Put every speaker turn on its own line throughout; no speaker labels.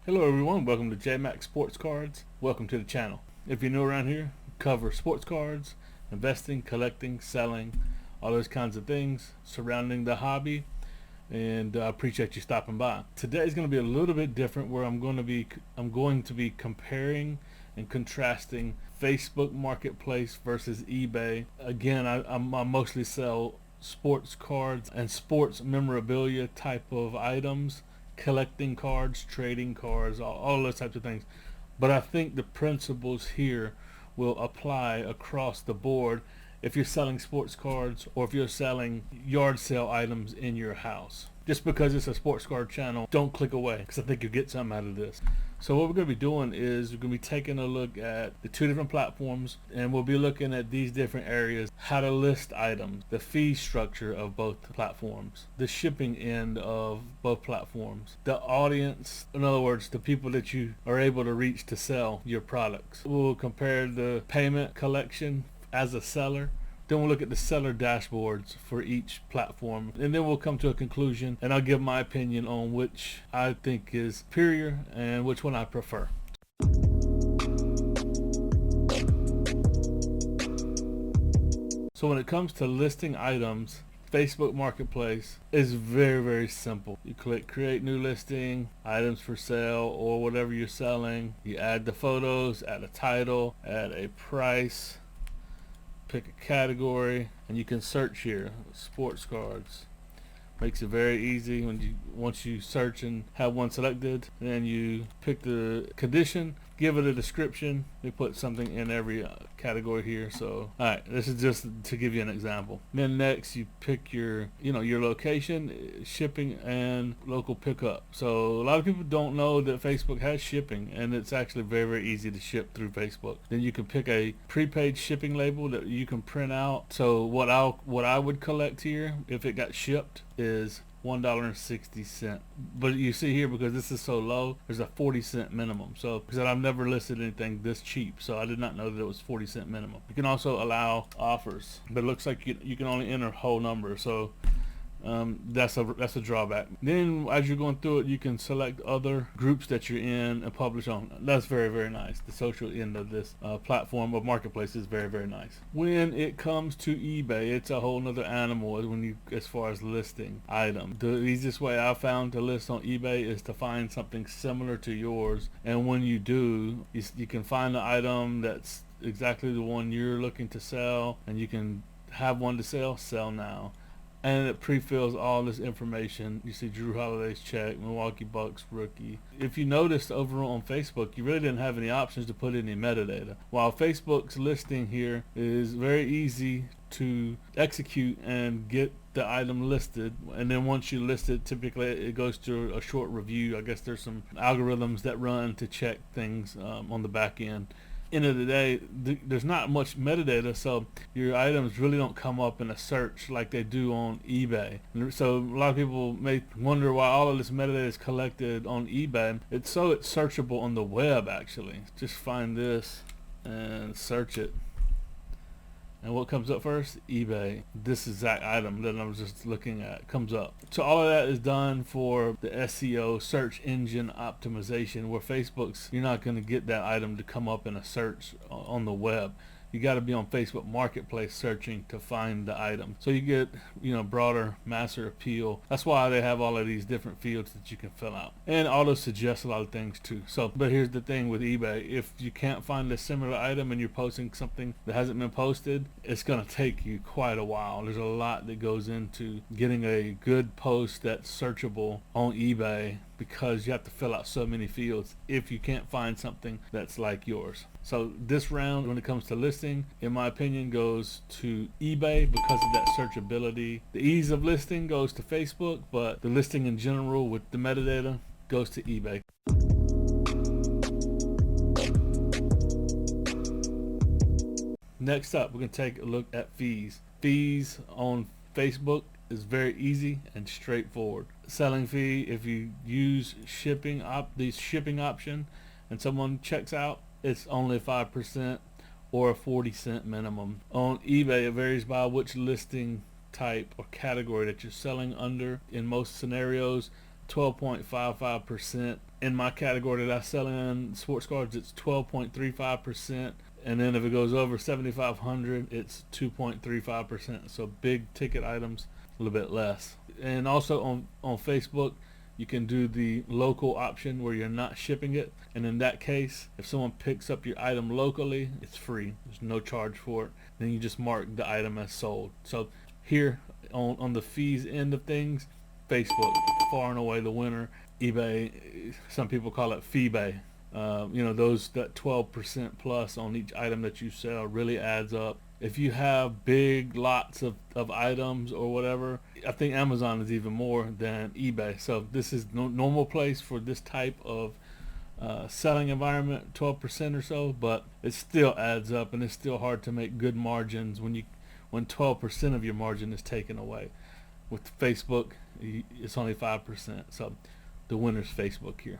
Hello everyone, welcome to JMac Sports Cards. Welcome to the channel. If you're new around here, we cover sports cards, investing, collecting, selling, all those kinds of things surrounding the hobby, and I appreciate you stopping by. Today is going to be a little bit different where I'm going to be comparing and contrasting Facebook Marketplace versus eBay. Again, I mostly sell sports cards and sports memorabilia type of items, collecting cards, trading cards, all those types of things. But I think the principles here will apply across the board if you're selling sports cards or if you're selling yard sale items in your house. Just because it's a sports card channel, don't click away because I think you'll get something out of this. So what we're going to be doing is we're going to be taking a look at the two different platforms, and we'll be looking at these different areas: how to list items, the fee structure of both platforms, the shipping end of both platforms, the audience, in other words, the people that you are able to reach to sell your products. We'll compare the payment collection as a seller. Then we'll look at the seller dashboards for each platform, and then we'll come to a conclusion, and I'll give my opinion on which I think is superior and which one I prefer. So when it comes to listing items, Facebook Marketplace is very simple. You click create new listing, items for sale, or whatever you're selling. You add the photos, add a title, add a price, pick a category, and you can search here. Sports cards makes it very easy. Once you search and have one selected, then you pick the condition, give it a description. They put something in every category here. So alright, this is just to give you an example. Then next you pick your location, shipping, and local pickup. So a lot of people don't know that Facebook has shipping, and it's actually very easy to ship through Facebook. Then you can pick a prepaid shipping label that you can print out. So what I would collect here if it got shipped is $1.60. But you see here, because this is so low, there's a 40-cent minimum. So because I've never listed anything this cheap, so I did not know that it was 40-cent minimum. You can also allow offers, but it looks like you can only enter whole number. So that's a drawback. Then as you're going through it, you can select other groups that you're in and publish on. That's very nice. The social end of this platform of marketplace is very nice. When it comes to eBay, it's a whole nother animal as far as listing items. The easiest way I found to list on eBay is to find something similar to yours, and when you do, you can find the item that's exactly the one you're looking to sell, and you can have one to sell now. And it pre-fills all this information. You see Drew Holiday's check, Milwaukee Bucks rookie. If you noticed over on Facebook, you really didn't have any options to put any metadata. While Facebook's listing here is very easy to execute and get the item listed, and then once you list it, typically it goes to a short review. I guess there's some algorithms that run to check things on the back end. End of the day, there's not much metadata, so your items really don't come up in a search like they do on eBay. So a lot of people may wonder why all of this metadata is collected on eBay. It's searchable on the web. Actually, just find this and search it, and what comes up first? eBay. This exact item that I was just looking at comes up. So all of that is done for the SEO, search engine optimization, where Facebook's, you're not going to get that item to come up in a search on the web. You got to be on Facebook Marketplace searching to find the item. So you get, broader masser appeal. That's why they have all of these different fields that you can fill out. And auto suggests a lot of things too. But here's the thing with eBay. If you can't find a similar item and you're posting something that hasn't been posted, it's going to take you quite a while. There's a lot that goes into getting a good post that's searchable on eBay, because you have to fill out so many fields if you can't find something that's like yours. So this round, when it comes to listing, in my opinion, goes to eBay because of that searchability. The ease of listing goes to Facebook, but the listing in general with the metadata goes to eBay. Next up, we're going to take a look at fees. Fees on Facebook is very easy and straightforward. Selling fee, if you use the shipping option and someone checks out, it's only 5% or a 40-cent minimum. On eBay, it varies by which listing type or category that you're selling under. In most scenarios, 12.55%. In my category that I sell in, sports cards, it's 12.35%. And then if it goes over 7,500, it's 2.35%. So big ticket items, a little bit less. And also on Facebook, you can do the local option where you're not shipping it. And in that case, if someone picks up your item locally, it's free. There's no charge for it. Then you just mark the item as sold. So here on the fees end of things, Facebook, far and away the winner. eBay, some people call it fee-bay. That 12% plus on each item that you sell really adds up. If you have big lots of items or whatever, I think Amazon is even more than eBay. So this is normal place for this type of selling environment, 12% or so, but it still adds up, and it's still hard to make good margins when 12% of your margin is taken away. With Facebook, it's only 5%. So the winner's Facebook here.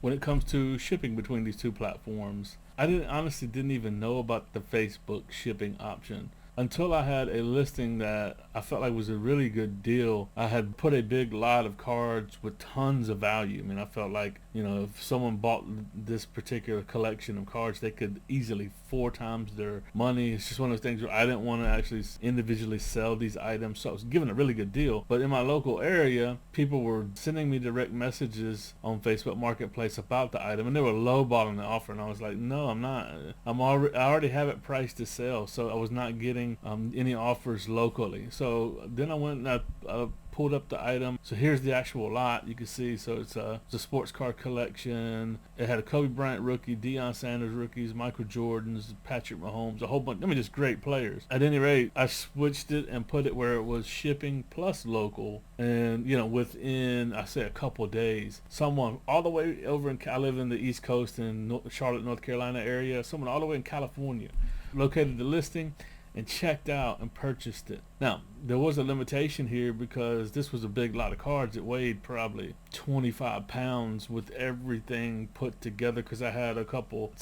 When it comes to shipping between these two platforms, I honestly didn't even know about the Facebook shipping option until I had a listing that I felt like was a really good deal. I had put a big lot of cards with tons of value. I mean, I felt like, if someone bought this particular collection of cards, they could easily 4 times their money. It's just one of those things where I didn't want to actually individually sell these items, so I was given a really good deal. But in my local area, people were sending me direct messages on Facebook Marketplace about the item, and they were lowballing the offer, and I was like, no, I'm not. I already have it priced to sell, so I was not getting any offers locally. So then I went and I pulled up the item. So here's the actual lot. You can see, so it's a sports card collection. It had a Kobe Bryant rookie, Deion Sanders rookies, Michael Jordans, Patrick Mahomes, a whole bunch. just great players. At any rate, I switched it and put it where it was shipping plus local. And within, I say, a couple days, someone all the way over I live in the East Coast in Charlotte, North Carolina area. Someone all the way in California located the listing and checked out and purchased it. Now, there was a limitation here because this was a big lot of cards. It weighed probably 25 pounds with everything put together, because I had a couple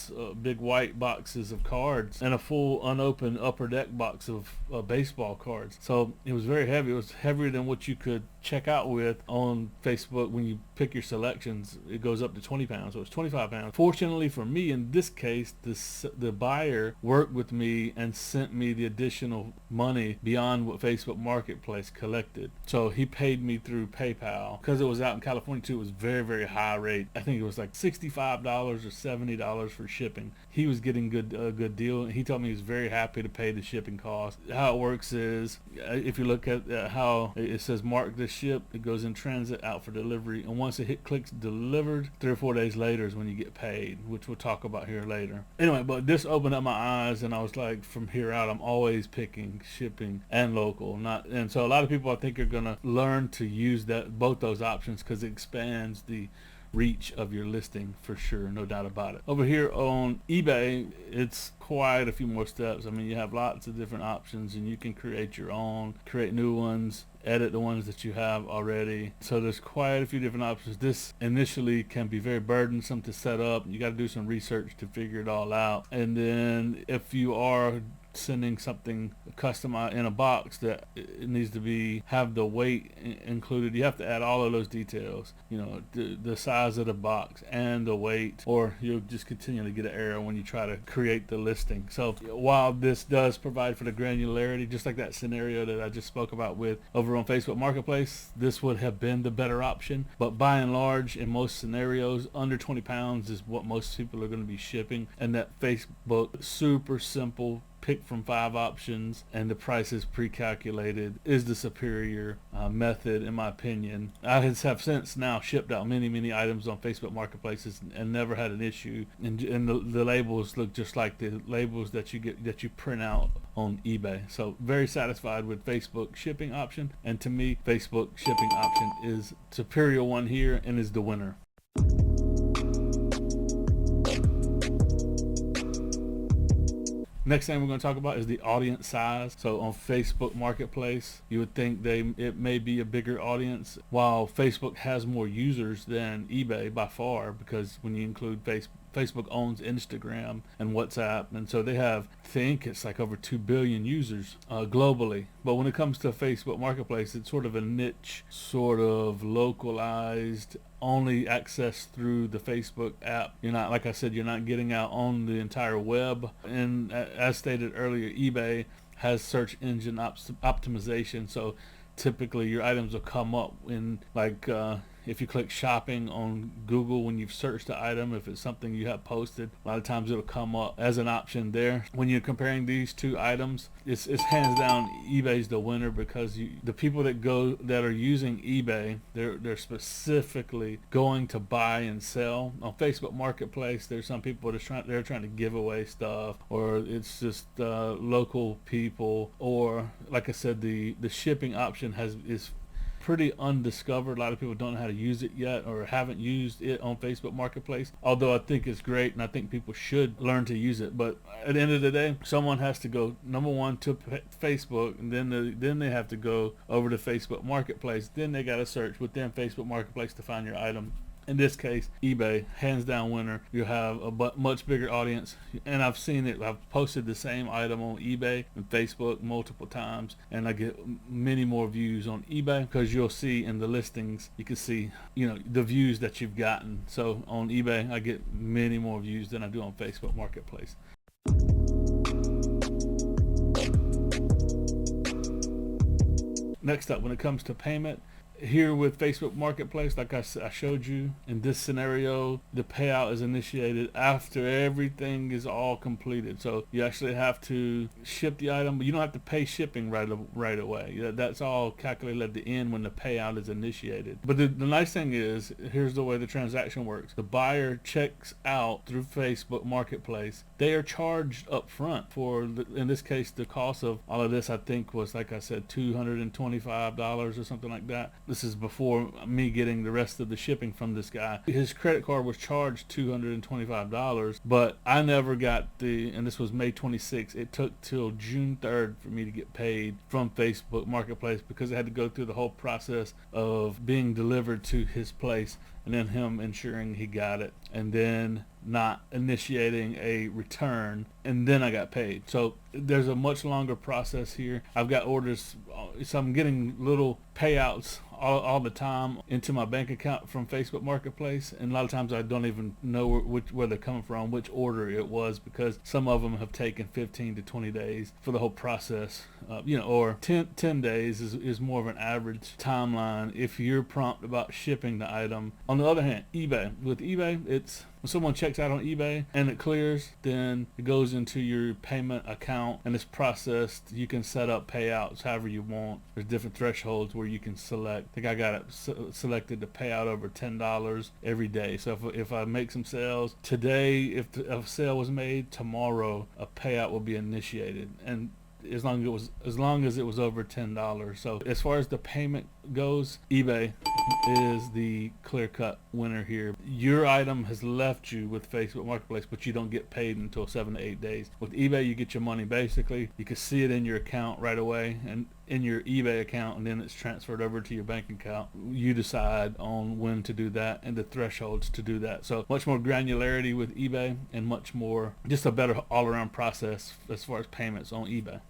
big white boxes of cards and a full unopened upper deck box of baseball cards. So it was very heavy. It was heavier than what you could check out with on Facebook. When you pick your selections, it goes up to 20 pounds. So it's 25 pounds. Fortunately for me, in this case, the buyer worked with me and sent me the additional money beyond what Facebook Marketplace collected. So he paid me through PayPal. Because it was out in California too, it was very, very high rate. I think it was like $65 or $70 for shipping. He was getting a good deal, and he told me he was very happy to pay the shipping cost. How it works is, if you look at how it says mark this ship, it goes in transit, out for delivery, and once it clicks delivered, 3 or 4 days later is when you get paid, which we'll talk about here later. Anyway, but this opened up my eyes, and I was like, from here out, I'm always picking shipping and local. And so a lot of people, I think, are going to learn to use both those options, because it expands the reach of your listing for sure, no doubt about it. Over here on eBay, it's quite a few more steps. I mean, you have lots of different options, and you can create your own, create new ones, edit the ones that you have already. So there's quite a few different options. This initially can be very burdensome to set up. You got to do some research to figure it all out. And then if you are sending something customized in a box that it needs to have the weight included, you have to add all of those details, the size of the box and the weight, or you'll just continually get an error when you try to create the listing. So while this does provide for the granularity, just like that scenario that I just spoke about with over on Facebook Marketplace, this would have been the better option. But by and large, in most scenarios, under 20 pounds is what most people are going to be shipping. And that Facebook, super simple, pick from 5 options, and the price is pre-calculated, is the superior method, in my opinion. I have since now shipped out many items on Facebook Marketplaces and never had an issue. And the labels look just like the labels that you print out on eBay. So very satisfied with Facebook shipping option, and to me, Facebook shipping option is superior one here and is the winner. Next thing we're going to talk about is the audience size. So on Facebook Marketplace, you would think it may be a bigger audience, while Facebook has more users than eBay by far, because when you include Facebook owns Instagram and WhatsApp, and so they have, I think it's like over 2 billion users globally. But when it comes to Facebook Marketplace, it's sort of a niche, sort of localized, only access through the Facebook app. You're not, like I said, you're not getting out on the entire web. And as stated earlier, eBay has search engine optimization, so typically your items will come up in like if you click shopping on Google when you've searched the item, if it's something you have posted, a lot of times it'll come up as an option there. When you're comparing these two items, it's hands down eBay's the winner, because the people that are using eBay, they're specifically going to buy and sell. On Facebook Marketplace, there's some people they're trying to give away stuff, or it's just local people, or like I said, the shipping option is pretty undiscovered. A lot of people don't know how to use it yet, or haven't used it on Facebook Marketplace, although I think it's great and I think people should learn to use it. But at the end of the day, someone has to go, number one, to Facebook, and then they have to go over to Facebook Marketplace, then they got to search within Facebook Marketplace to find your item. In this case, eBay, hands down winner. You have a much bigger audience, and I've seen it. I've posted the same item on eBay and Facebook multiple times, and I get many more views on eBay, because you'll see in the listings, you can see, the views that you've gotten. So on eBay, I get many more views than I do on Facebook Marketplace. Next up, when it comes to payment, here with Facebook Marketplace, like I showed you in this scenario, the payout is initiated after everything is all completed. So you actually have to ship the item, but you don't have to pay shipping right away. That's all calculated at the end when the payout is initiated. But the nice thing is, here's the way the transaction works. The buyer checks out through Facebook Marketplace. They are charged up front for, in this case, the cost of all of this, I think, was, like I said, $225 or something like that. This is before me getting the rest of the shipping from this guy. His credit card was charged $225, but I never got and this was May 26th. It took till June 3rd for me to get paid from Facebook Marketplace, because I had to go through the whole process of being delivered to his place, and then him ensuring he got it, and then not initiating a return, and then I got paid. So there's a much longer process here. I've got orders, so I'm getting little payouts all the time into my bank account from Facebook Marketplace, and a lot of times I don't even know where they're coming from, which order it was, because some of them have taken 15 to 20 days for the whole process, or 10 days is more of an average timeline if you're prompt about shipping the item. On the other hand, with eBay, it's when someone checks out on eBay and it clears, then it goes into your payment account and it's processed. You can set up payouts however you want. There's different thresholds where you can select. I think I got it selected to pay out over $10 every day. So if I make some sales today, if a sale was made, tomorrow a payout will be initiated, and as long as it was over $10. So as far as the payment goes, eBay is the clear-cut winner here. Your item has left you with Facebook Marketplace, but you don't get paid until 7 to 8 days. With eBay, you get your money basically. You can see it in your account right away, and in your eBay account, and then it's transferred over to your bank account. You decide on when to do that and the thresholds to do that. So much more granularity with eBay, and much more, just a better all-around process as far as payments on eBay.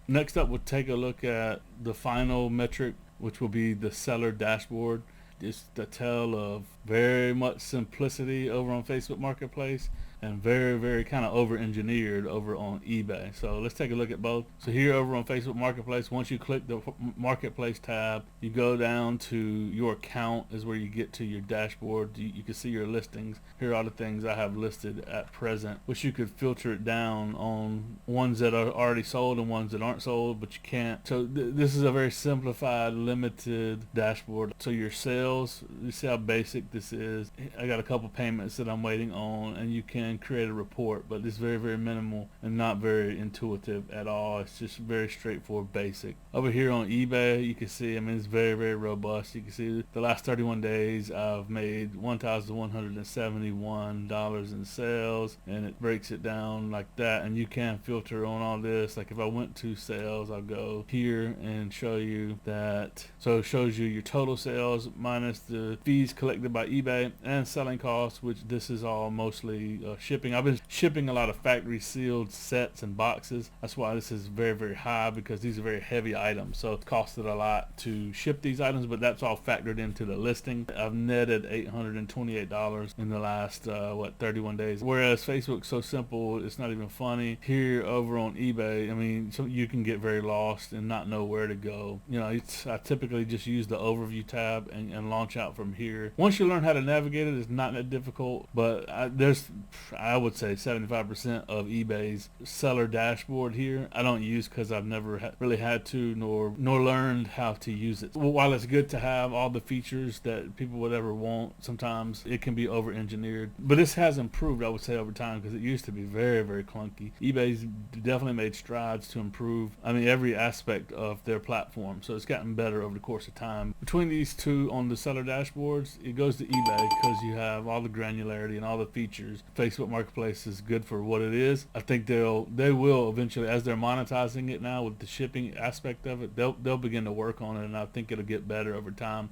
Next up, we'll take a look at the final metric, which will be the seller dashboard. It's the tale of very much simplicity over on Facebook Marketplace, and very, very kind of over-engineered over on eBay. So let's take a look at both. So here over on Facebook Marketplace, once you click the Marketplace tab, you go down to your account is where you get to your dashboard. You can see your listings. Here are all the things I have listed at present, which you could filter it down on ones that are already sold and ones that aren't sold, but you can't. So this is a very simplified, limited dashboard. So your sales, you see how basic this is. I got a couple payments that I'm waiting on, and you can and create a report, but it's very, very minimal and not very intuitive at all. It's just very straightforward, basic. Over here on eBay, you can see, I mean, it's very, very robust. You can see the last 31 days I've made $1,171 in sales, and it breaks it down like that. And you can filter on all this. Like if I went to sales, I'll go here and show you that. So it shows you your total sales minus the fees collected by eBay and selling costs, which this is all mostly shipping. I've been shipping a lot of factory sealed sets and boxes. That's why this is very, very high, because these are very heavy items. So it costed a lot to ship these items, but that's all factored into the listing. I've netted $828 in the last 31 days. Whereas Facebook's so simple, it's not even funny. Here over on eBay, I mean, so you can get very lost and not know where to go. You know, I typically just use the overview tab and launch out from here. Once you learn how to navigate it, it's not that difficult, but I would say 75% of eBay's seller dashboard here I don't use, because I've never really had to nor learned how to use it. While it's good to have all the features that people would ever want, sometimes it can be over engineered, but this has improved, I would say, over time, because it used to be very, very clunky. eBay's definitely made strides to improve, I mean, every aspect of their platform, so it's gotten better over the course of time. Between these two on the seller dashboards, it goes to eBay because you have all the granularity and all the features. Facebook Marketplace is good for what it is. I think they will eventually, as they're monetizing it now with the shipping aspect of it, they'll begin to work on it, and I think it'll get better over time.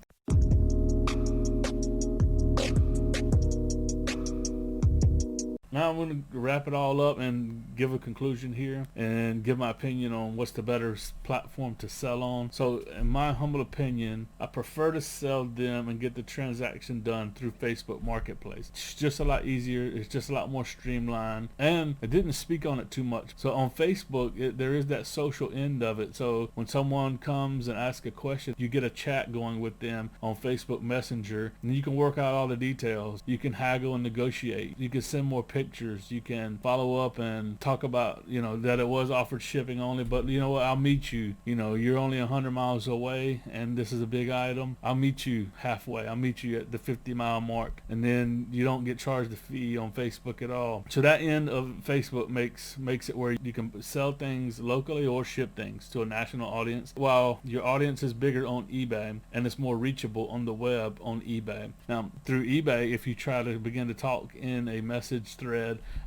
Now I'm going to wrap it all up and give a conclusion here and give my opinion on what's the better platform to sell on. So in my humble opinion, I prefer to sell them and get the transaction done through Facebook Marketplace. It's just a lot easier. It's just a lot more streamlined, and I didn't speak on it too much. So on Facebook, there is that social end of it. So when someone comes and asks a question, you get a chat going with them on Facebook Messenger, and you can work out all the details. You can haggle and negotiate. You can send more pictures. You can follow up and talk about, you know, that it was offered shipping only, but you know what, I'll meet you. You know, you're only 100 miles away and this is a big item. I'll meet you halfway. I'll meet you at the 50-mile mark, and then you don't get charged a fee on Facebook at all. So that end of Facebook makes it where you can sell things locally or ship things to a national audience, while your audience is bigger on eBay and it's more reachable on the web on eBay. Now through eBay, if you try to begin to talk in a message thread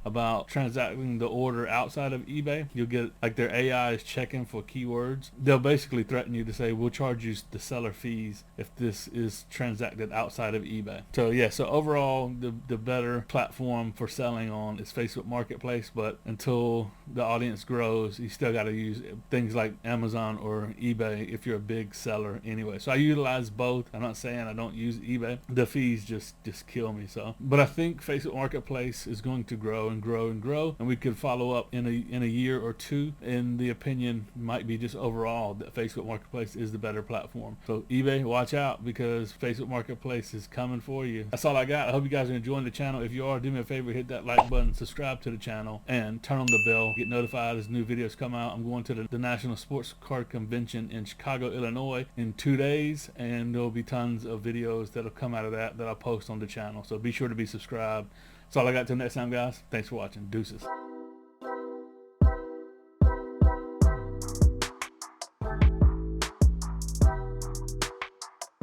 about transacting the order outside of eBay, you'll get, like, their AI is checking for keywords. They'll basically threaten you to say, we'll charge you the seller fees if this is transacted outside of eBay. So yeah, so overall the better platform for selling on is Facebook Marketplace, but until the audience grows, you still got to use things like Amazon or eBay if you're a big seller anyway. So I utilize both. I'm not saying I don't use eBay. The fees just kill me. So, but I think Facebook Marketplace is going to grow and grow and grow, and we could follow up in a year or two, and the opinion might be just overall that Facebook Marketplace is the better platform. So eBay, watch out, because Facebook Marketplace is coming for you. That's all I got. I hope you guys are enjoying the channel. If you are, do me a favor, hit that like button, subscribe to the channel, and turn on the bell. Get notified as new videos come out. I'm going to the National Sports Card Convention in Chicago, Illinois in 2 days, and there'll be tons of videos that'll come out of that I'll post on the channel. So be sure to be subscribed. That's all I got. Till next time, guys. Thanks for watching. Deuces.